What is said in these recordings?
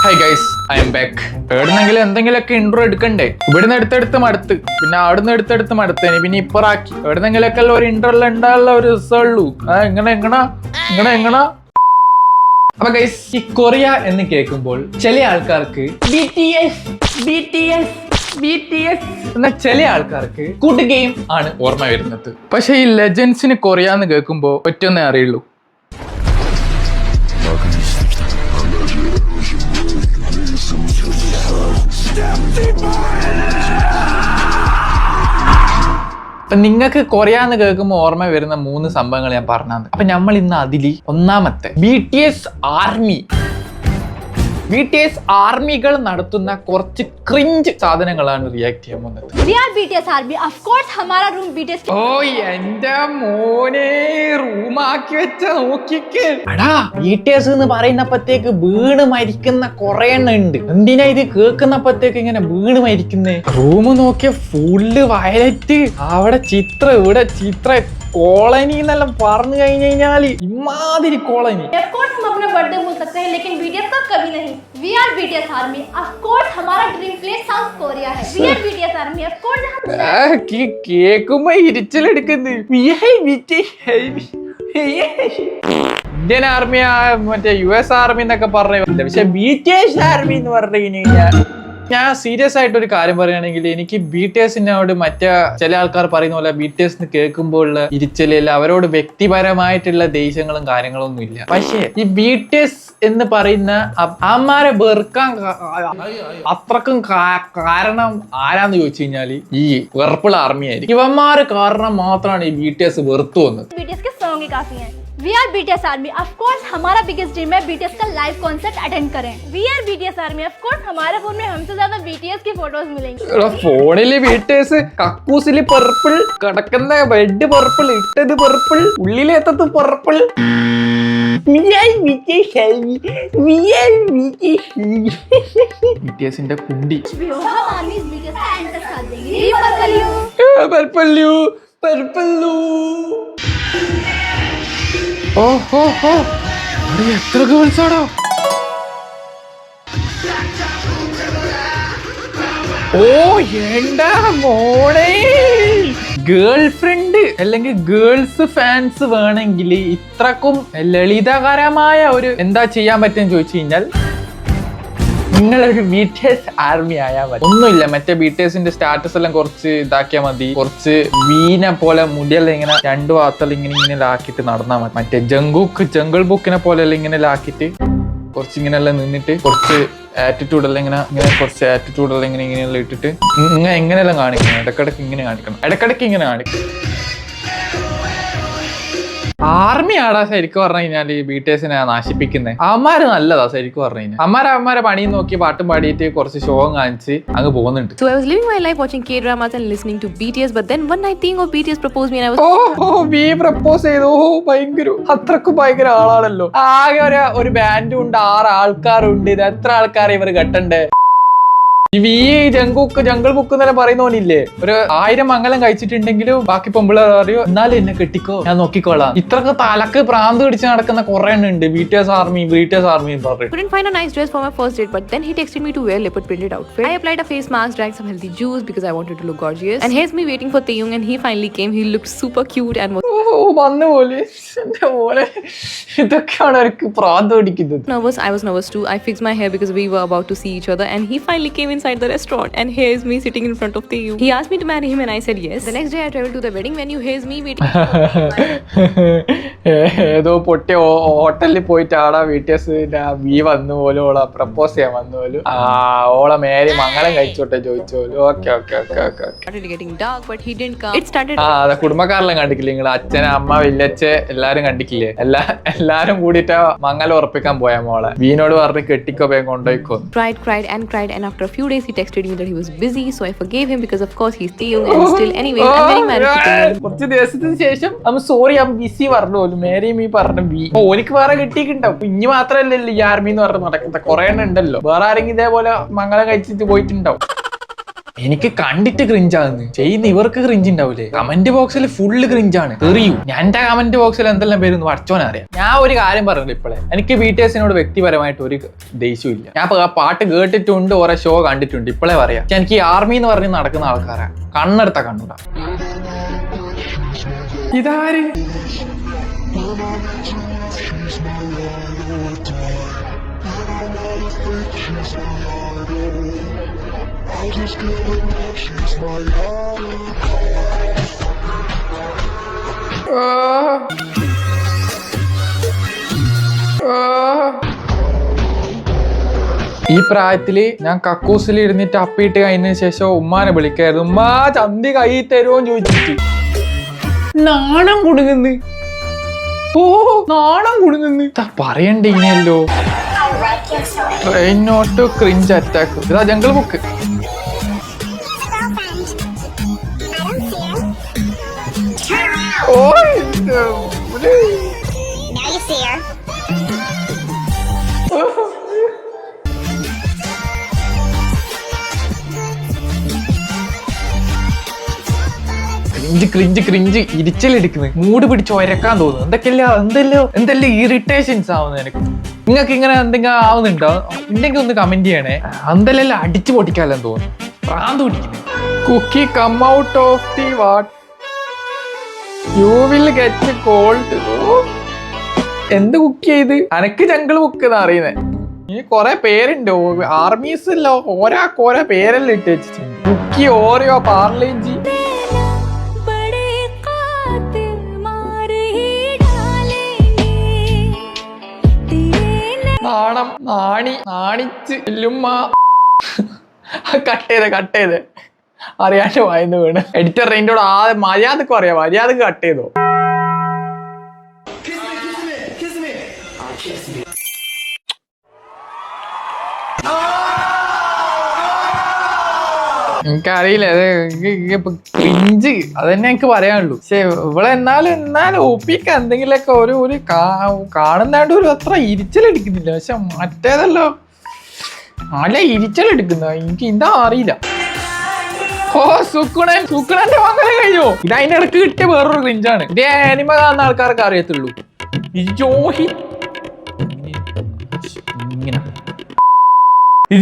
Hi guys, I M back. എവിടുന്നെങ്കിലും എന്തെങ്കിലുമൊക്കെ intro എടുക്കണ്ടേ? ഇവിടുന്ന് എടുത്തെടുത്ത് മടുത്ത്, പിന്നെ അവിടുന്ന് എടുത്തെടുത്ത് മടുത്തേന്, പിന്നെ ഇപ്പറാക്കി. എവിടുന്നെങ്കിലൊക്കെ ഒരു ഇൻട്രോ ഉണ്ടാകാനുള്ള ഒരു രസമുള്ളൂ. എങ്ങനെ അപ്പൊ ഗൈസ്, ഈ കൊറിയ എന്ന് കേൾക്കുമ്പോൾ ചില ആൾക്കാർക്ക് എന്ന ചില ആൾക്കാർക്ക് ഗുഡ് ഗെയിം ആണ് ഓർമ്മ വരുന്നത്. പക്ഷെ ഈ ലെജൻസിന് കൊറിയ എന്ന് കേൾക്കുമ്പോ ഒറ്റൊന്നേ അറിയുള്ളൂ. അപ്പൊ നിങ്ങൾക്ക് കൊറിയ എന്ന് കേൾക്കുമ്പോൾ ഓർമ്മ വരുന്ന 3 സംഭവങ്ങൾ ഞാൻ പറഞ്ഞത്. അപ്പൊ നമ്മൾ ഇന്ന് അതില് ഒന്നാമത്തെ BTS ആർമികൾ നടത്തുന്ന കുറച്ച് ക്രിഞ്ച് സാധനങ്ങളാണ് റിയാക്ട് ചെയ്യാൻ പോകുന്നത്. ഓ എന്റെ മോനെ, റൂമാക്കി വെച്ച നോക്കിക്ക്. എടാ, BTS എന്ന് പറയുന്നപ്പോഴത്തേക്ക് വീണ് മരിക്കുന്ന കുറെ എണ്ണം ഉണ്ട്. എന്തിനാ ഇത് കേൾക്കുന്നപ്പോഴത്തേക്ക് ഇങ്ങനെ വീണ് മരിക്കുന്നേ? റൂം നോക്കിയ ഫുള്ള് വയലറ്റ്, അവിടെ ചിത്രം, ഇവിടെ ചിത്രം, കോളനി എന്നെല്ലാം പറഞ്ഞു കഴിഞ്ഞാല് ഇമാതിരി കോളനി. बर्थडे बोल सकते हैं, लेकिन BTS का कभी नहीं. We are BTS Army. Of course, हमारा ड्रीम प्लेस साउथ कोरिया है. We are BTS Army. Of course. കേക്കുമ്പോ ഇരിച്ചിലെടുക്കുന്നു. ഇന്ത്യൻ ആർമി, മറ്റേ US ആർമി എന്നൊക്കെ പറഞ്ഞില്ല. പക്ഷെ BTS ആർമി എന്ന് പറഞ്ഞു കഴിഞ്ഞാൽ ഞാൻ സീരിയസ് ആയിട്ട് ഒരു കാര്യം പറയുകയാണെങ്കിൽ, എനിക്ക് BTSനോട് മറ്റേ ചില ആൾക്കാർ പറയുന്ന പോലെ BTS കേൾക്കുമ്പോൾ ഇരിച്ചലില്ല, അവരോട് വ്യക്തിപരമായിട്ടുള്ള ദേഷ്യങ്ങളും കാര്യങ്ങളൊന്നും ഇല്ല. പക്ഷേ ഈ BTS എന്ന് പറയുന്ന അമ്മാരെ വെറുക്കാൻ അത്രക്കും കാരണം ആരാന്ന് ചോദിച്ചു കഴിഞ്ഞാല് ഈ പർപ്പിൾ ആർമി ആയിരിക്കും. ഇവന്മാര് കാരണം മാത്രമാണ് ഈ BTS വെറുത്തു വന്നത്. We are BTS Army. Of course, हमारा biggest dream है BTS का लाइव कॉन्सर्ट अटेंड करें. We are BTS Army. Of course, हमारे फोन में हमसे ज्यादा BTS की फोटोज मिलेंगी. ഫോണില് BTS കക്കൂസില് പർപ്പിൾ, കിടക്കുന്ന ബെഡ് പർപ്പിൾ, ഇട്ടത് പർപ്പിൾ, ഉള്ളിലെത്തത് പർപ്പിൾ. BTSന്റെ കുണ്ടി ഓഹോ, എത്ര ഗേൾസ് ആണോ? ഓ എന്താ മോളെ, ഗേൾ ഫ്രണ്ട് അല്ലെങ്കിൽ ഗേൾസ് ഫാൻസ് വേണമെങ്കിൽ ഇത്രക്കും ലളിതകരമായ ഒരു എന്താ ചെയ്യാൻ പറ്റുമെന്ന് ചോദിച്ചു കഴിഞ്ഞാൽ, നിങ്ങളൊരു BTS ആർമി ആയാൽ മതി. ഒന്നുമില്ല, മറ്റേ BTSന്റെ സ്റ്റാറ്റസ് എല്ലാം കുറച്ച് ഇതാക്കിയാൽ മതി. കുറച്ച് വീനെ പോലെ മുടിയെല്ലാം ഇങ്ങനെ 2 ഭാഗത്തെല്ലാം ഇങ്ങനെ ആക്കിയിട്ട് നടന്നാൽ മതി. മറ്റേ ജംഗിൾ ബുക്കിനെ പോലെ എല്ലാം ഇങ്ങനെ ആക്കിയിട്ട് കുറച്ച് ഇങ്ങനെയെല്ലാം നിന്നിട്ട് കുറച്ച് ആറ്റിറ്റ്യൂഡെല്ലാം ഇങ്ങനെ കുറച്ച് ആറ്റിറ്റ്യൂഡെല്ലാം ഇങ്ങനെയെല്ലാം ഇട്ടിട്ട് എങ്ങനെയെല്ലാം കാണിക്കണം. ഇടക്കിടക്ക് ഇങ്ങനെ കാണിക്കണം, ഇടക്കിടക്ക് ഇങ്ങനെ കാണിക്കണം. ആർമി ആടാ ശരിക്കും പറഞ്ഞു കഴിഞ്ഞാൽ BTSനെ നാശിപ്പിക്കുന്നത്. അമ്മാര് നല്ലതാ ശരിക്കും പറഞ്ഞു കഴിഞ്ഞാൽ. അമ്മാരെ പണി നോക്കി പാട്ടും പാടിയിട്ട് കുറച്ച് ഷോ കാണിച്ച് അങ്ങ് പോകുന്നുണ്ട്. So I was living my life watching K-dramas and listening to BTS, but then one night thing of BTS proposed me and I was B propose ചെയ്തു. ഭയങ്കര അത്രക്കും ഭയങ്കര ആളാണല്ലോ. ആകെ ഒരു ബാൻഡും ഉണ്ട്, 6 ആൾക്കാരുണ്ട്. ഇത് എത്ര ആൾക്കാരെ ഇവർ കെട്ടണ്ടേ? ജംഗിൾ ബുക്ക് എന്നല്ല പറയുന്നോനില്ലേ, ഒരു 1000 മംഗലം കഴിച്ചിട്ടുണ്ടെങ്കിലും ബാക്കി പെമ്പിളർ അറിയോ, എന്നാലും എന്നെ കെട്ടിക്കോ, ഞാൻ നോക്കിക്കോളാം. ഇത്രക്ക് തലക്ക് പ്രാന്ത് പിടിച്ച് നടക്കുന്ന കുറെ ഉണ്ട് BTS ആർമി പറഞ്ഞു. couldn't find a nice dress for my first date, but then he texted me to wear leopard printed outfit. I applied a face mask, drank some healthy juice because I wanted to look gorgeous, and here's me waiting for Taeyong, and he finally came. He looked super cute and was വന്നു പോലെ എന്റെ പോലെ ഇതൊക്കെയാണ് അവർക്ക് പ്രാന്ത് പിടിക്കുന്നത്. nervous. I was nervous too. I fixed my hair because we were about to see each other, and he finally came inside the restaurant, and here's me sitting in front of Taeyong. He asked me to marry him and I said yes. The next day I traveled to the wedding venue. Here's me waiting. ഏതോ പൊട്ടിയ ഹോട്ടലിൽ പോയിട്ട് ആടാ BTS വന്നു പോലും ഓളെ propose ചെയ്യാൻ വന്നു പോലും ഓളെ മേരി മംഗലം കഴിച്ചോട്ടെ ചോദിച്ചു പോലും. Okay Started getting dark, but he didn't come. It started. കുടുംബക്കാരെല്ലാം കണ്ടിക്കില്ലേ നിങ്ങൾ? അച്ഛൻ, അമ്മ, വല്യച്ഛ എല്ലാരും കണ്ടിക്കില്ലേ? എല്ലാരും കൂടിയിട്ട് മംഗലം ഉറപ്പിക്കാൻ പോയ മോളെ വീനോട് പറഞ്ഞ് കെട്ടിക്കോ, വേഗം കൊണ്ടുപോയിക്കോ. Cried and after a few days he texted me that he was busy, so I forgave him because of course he's Taeyong and still anyway I'm very married to Taeyong. കുറച്ച് ദിവസത്തിന് ശേഷം സോറി ബിസി പറഞ്ഞു പോലും, Mary me പറഞ്ഞു. ഓനിക്ക് വേറെ കിട്ടിയിട്ടുണ്ടാവും. ഇനി മാത്രല്ലല്ലോ ഈ ആർമി എന്ന് പറഞ്ഞ് നടക്കുന്നത്, കുറെ എണ്ണം ഉണ്ടല്ലോ. വേറെ ആരെങ്കിലും ഇതേപോലെ മംഗലം കഴിച്ചിട്ട് പോയിട്ടുണ്ടാവും. എനിക്ക് കണ്ടിട്ട് ക്രിഞ്ചാകുന്നു, ചെയ്യുന്ന ഇവർക്ക് ക്രിഞ്ച് ഉണ്ടാവൂലേ? കമന്റ് ബോക്സിൽ ഫുള്ള് ക്രിഞ്ചാണ്, തെറിയൂ. ഞാൻ എന്റെ കമന്റ് ബോക്സിൽ എന്തെല്ലാം പേര് പഠിച്ചോനറിയാം. ഞാൻ ഒരു കാര്യം പറഞ്ഞില്ല ഇപ്പോഴേ, എനിക്ക് BTS-നോട് വ്യക്തിപരമായിട്ട് ഒരു ദേഷ്യമില്ല. ഞാൻ പാട്ട് കേട്ടിട്ടുണ്ട്, ഓരോ ഷോ കണ്ടിട്ടുണ്ട്, ഇപ്പോഴേ പറയാം. പക്ഷെ എനിക്ക് ഈ ആർമി എന്ന് പറഞ്ഞ് നടക്കുന്ന ആൾക്കാരാ കണ്ണെടുത്ത കണ്ണൂടാ. ഇതാര്? ഈ പ്രായത്തില് ഞാൻ കക്കൂസിൽ ഇരുന്നിട്ട് അപ്പിയിട്ട് കഴിഞ്ഞതിന് ശേഷം ഉമ്മാനെ വിളിക്കായിരുന്നു. ഉമ്മാ ചന്തി കൈ തരുമോന്ന് ചോദിച്ചിട്ട് നാണം കുടുങ്ങുന്നു. ഓ നാണം കുടുങ്ങുന്നു. പറയണ്ടേ ഇനിയല്ലോ. Train not cringe attack. ഇതാ ജംഗിൾ ബുക്ക്. ക്രിഞ്ച് ക്രിഞ്ച് ഇരിച്ചലെടുക്കുന്നത്, മൂട് പിടിച്ച് ഒരക്കാൻ തോന്നുന്നു. എന്തെല്ലാം ഇറിറ്റേഷൻസ് ആവുന്നത് എനിക്ക്. നിങ്ങൾക്ക് ഇങ്ങനെ എന്തെങ്കിലും ആവുന്നുണ്ടോ? ഉണ്ടെങ്കിൽ ഒന്ന് കമന്റ് ചെയ്യണേ. എന്തെല്ലാം അടിച്ചു പൊട്ടിക്കാലെന്ന് തോന്നുന്നു, പ്രാന്ത് പിടിക്കുന്നത്. Cookie come out of the what you will get cold. എന്ത് കുക്ക് ചെയ്ത് അനക്ക് ജംഗിൾ ബുക്ക് എന്ന് അറിയുന്നത്? ഈ കൊറേ പേരുണ്ട് ആർമീസല്ലോ, ഓരോ പേരെല്ലാം ഇട്ട് വെച്ചിട്ടുണ്ട്. കുക്കി, ഓറിയോ, പാർലേജി. നാണം നാണിച്ച് എല്ലുമ്മ. കട്ട് ചെയ്ത് അറിയാണ്ട് വായന്ന് വീണ്. എഡിറ്റർ അതിൻ്റെ മര്യാദക്ക് പറയാം, മര്യാദക്ക് കട്ട് ചെയ്തോ. എനിക്കറിയില്ല, ക്രിഞ്ച് അതന്നെ എനിക്ക് പറയാനുള്ളൂ. പക്ഷെ ഇവിടെ എന്നാലും ഒപ്പിക്ക എന്തെങ്കിലുമൊക്കെ ഒരു കാണുന്നാണ്ട് ഒരു അത്ര ഇരിച്ചലെടുക്കുന്നില്ല. പക്ഷെ മറ്റേതല്ലോ നല്ല ഇരിച്ചലെടുക്കുന്ന, എനിക്ക് ഇതാ അറിയില്ല. ഓ സുക്കുണന്റെ മംഗലം കഴിഞ്ഞോ? ഇത് അതിന്റെ ഇടക്ക് കിട്ടിയ വേറൊരു ക്രിഞ്ചാണ്. ഇത് ആനിമ കാണുന്ന ആൾക്കാർക്ക് അറിയത്തുള്ളൂ.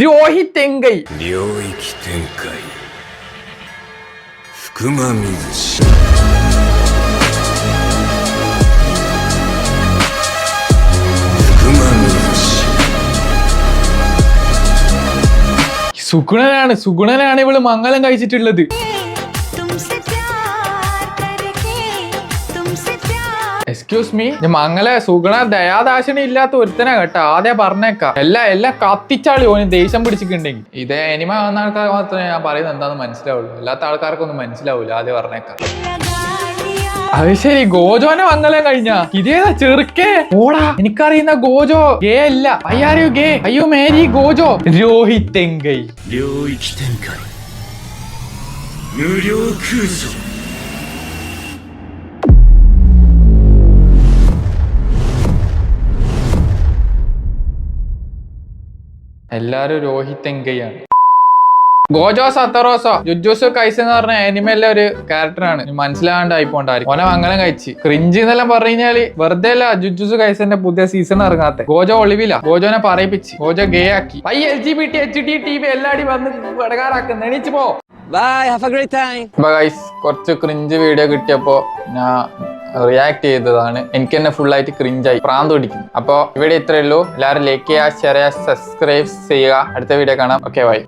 രോഹിത്തെങ്കൈ. സുഗുണനാണ് ഇവള് മംഗലം കഴിച്ചിട്ടുള്ളത്. എക്സ്ക്യൂസ് മീ, മംഗല സുഗുണ ദയാദാശന ഇല്ലാത്ത ഒരുത്തനാ കേട്ടോ, ആദ്യം പറഞ്ഞേക്കാം. എല്ലാം കത്തിച്ചാളി ഓന് ദേഷ്യം പിടിച്ചിട്ടുണ്ടെങ്കിൽ. ഇതേ എനിമ വന്ന ആൾക്കാർ മാത്രമേ ഞാൻ പറയുന്നത് എന്താന്ന് മനസ്സിലാവുള്ളൂ, അല്ലാത്ത ആൾക്കാർക്കൊന്നും മനസ്സിലാവൂല. ആദ്യം പറഞ്ഞേക്കാം. അത് ശരി, ഗോജോനെ മംഗലം കഴിഞ്ഞാ? ഇതേതാ ചെറുക്കേ? ഓടാ, എനിക്കറിയുന്ന ഗോജോ ഗേ അല്ല. അയ്യാരോ ഗേ? അയ്യോ മേരി ഗോജോ. രോഹിത്തെങ്കൈ. എല്ലാരും രോഹിത്തെങ്കയാണ്. ഗോജോ സത്തറോസോ ജുജുസു കൈസ് എന്ന് പറഞ്ഞ ആനിമയിലെ ഒരു ക്യാരക്ടറാണ്. മനസ്സിലാകാണ്ടായി പോണ്ടായിരിക്കും. ഓനെ മംഗലം കഴിച്ച് ക്രിഞ്ച് എന്നെല്ലാം പറഞ്ഞു കഴിഞ്ഞാല് വെറുതെ അല്ല ജുജുസു കൈസിന്റെ പുതിയ സീസൺ ഇറങ്ങാത്ത. ഗോജോ ഒളിവില്ല, ഗോജോനെ പറയിപ്പിച്ച്, ഗോജോ ഗേ ആക്കി. LGBT HD TV എല്ലാടി വന്ന് ഇടകാറാക്കുന്നു. എണീച്ച് പോ. Bye, have a great time. Guys, കുറച്ച് ക്രിഞ്ച് വീഡിയോ കിട്ടിയപ്പോ ഞാൻ റിയാക്ട് ചെയ്തതാണ്. എനിക്ക് തന്നെ ഫുൾ ആയിട്ട് ക്രിഞ്ചായി, പ്രാന്ത് പിടിക്കുന്നു. അപ്പോൾ ഇവിടെ ഇത്രയേ ഉള്ളൂ. എല്ലാവരും ലൈക്ക് ചെയ്യുക, ഷെയർ ചെയ്യുക, സബ്സ്ക്രൈബ് ചെയ്യുക. അടുത്ത വീഡിയോ കാണാം. Okay, by.